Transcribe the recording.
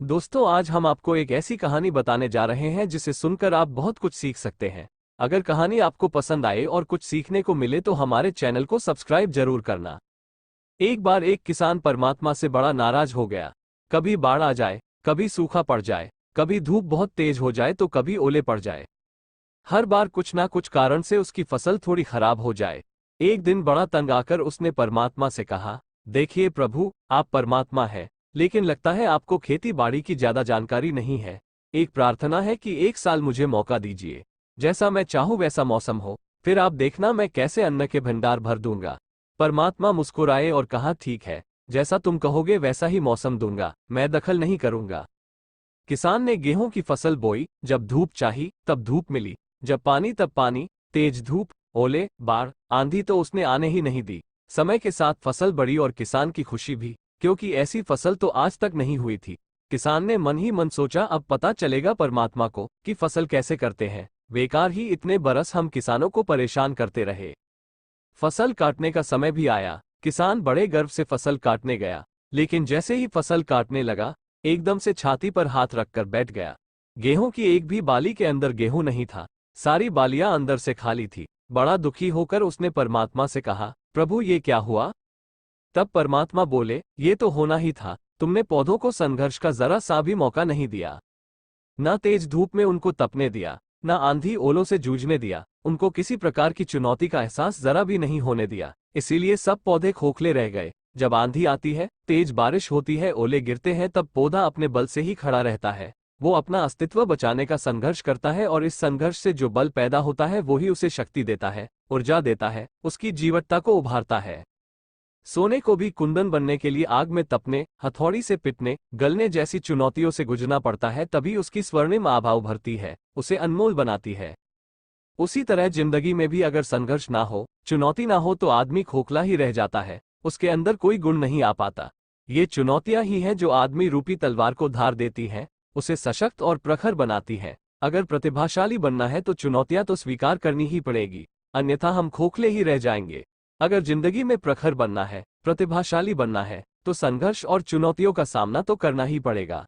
दोस्तों, आज हम आपको एक ऐसी कहानी बताने जा रहे हैं जिसे सुनकर आप बहुत कुछ सीख सकते हैं। अगर कहानी आपको पसंद आए और कुछ सीखने को मिले तो हमारे चैनल को सब्सक्राइब जरूर करना। एक बार एक किसान परमात्मा से बड़ा नाराज हो गया। कभी बाढ़ आ जाए, कभी सूखा पड़ जाए, कभी धूप बहुत तेज हो जाए तो कभी ओले पड़ जाए। हर बार कुछ ना कुछ कारण से उसकी फसल थोड़ी खराब हो जाए। एक दिन बड़ा तंग आकर उसने परमात्मा से कहा, देखिए प्रभु, आप परमात्मा है, लेकिन लगता है आपको खेती बाड़ी की ज्यादा जानकारी नहीं है। एक प्रार्थना है कि एक साल मुझे मौका दीजिए, जैसा मैं चाहूं वैसा मौसम हो, फिर आप देखना मैं कैसे अन्न के भंडार भर दूंगा। परमात्मा मुस्कुराए और कहा, ठीक है, जैसा तुम कहोगे वैसा ही मौसम दूंगा, मैं दखल नहीं करूंगा। किसान ने गेहूं की फसल बोई, जब धूप चाही तब धूप मिली, जब पानी तब पानी, तेज धूप, ओले, बाढ़, आंधी तो उसने आने ही नहीं दी। समय के साथ फसल बढ़ी और किसान की खुशी भी, क्योंकि ऐसी फसल तो आज तक नहीं हुई थी। किसान ने मन ही मन सोचा, अब पता चलेगा परमात्मा को कि फसल कैसे करते हैं। बेकार ही इतने बरस हम किसानों को परेशान करते रहे। फसल काटने का समय भी आया। किसान बड़े गर्व से फसल काटने गया, लेकिन जैसे ही फसल काटने लगा, एकदम से छाती पर हाथ रखकर बैठ गया। गेहूं की एक भी बाली के अंदर गेहूं नहीं था, सारी बालियां अंदर से खाली थी। बड़ा दुखी होकर उसने परमात्मा से कहा, प्रभु ये क्या हुआ? तब परमात्मा बोले, ये तो होना ही था, तुमने पौधों को संघर्ष का जरा सा भी मौका नहीं दिया। ना तेज धूप में उनको तपने दिया, ना आंधी ओलों से जूझने दिया, उनको किसी प्रकार की चुनौती का एहसास जरा भी नहीं होने दिया। इसीलिए सब पौधे खोखले रह गए। जब आंधी आती है, तेज बारिश होती है, ओले गिरते हैं, तब पौधा अपने बल से ही खड़ा रहता है। वो अपना अस्तित्व बचाने का संघर्ष करता है और इस संघर्ष से जो बल पैदा होता है वो ही उसे शक्ति देता है, ऊर्जा देता है, उसकी जीवटता को उभारता है। सोने को भी कुंदन बनने के लिए आग में तपने, हथौड़ी से पिटने, गलने जैसी चुनौतियों से गुजरना पड़ता है, तभी उसकी स्वर्णिम आभा उभरती है, उसे अनमोल बनाती है। उसी तरह जिंदगी में भी अगर संघर्ष ना हो, चुनौती ना हो तो आदमी खोखला ही रह जाता है, उसके अंदर कोई गुण नहीं आ पाता। ये चुनौतियां ही हैं जो आदमी रूपी तलवार को धार देती हैं, उसे सशक्त और प्रखर बनाती हैं। अगर प्रतिभाशाली बनना है तो चुनौतियां तो स्वीकार करनी ही पड़ेगी, अन्यथा हम खोखले ही रह जाएंगे। अगर जिंदगी में प्रखर बनना है, प्रतिभाशाली बनना है, तो संघर्ष और चुनौतियों का सामना तो करना ही पड़ेगा।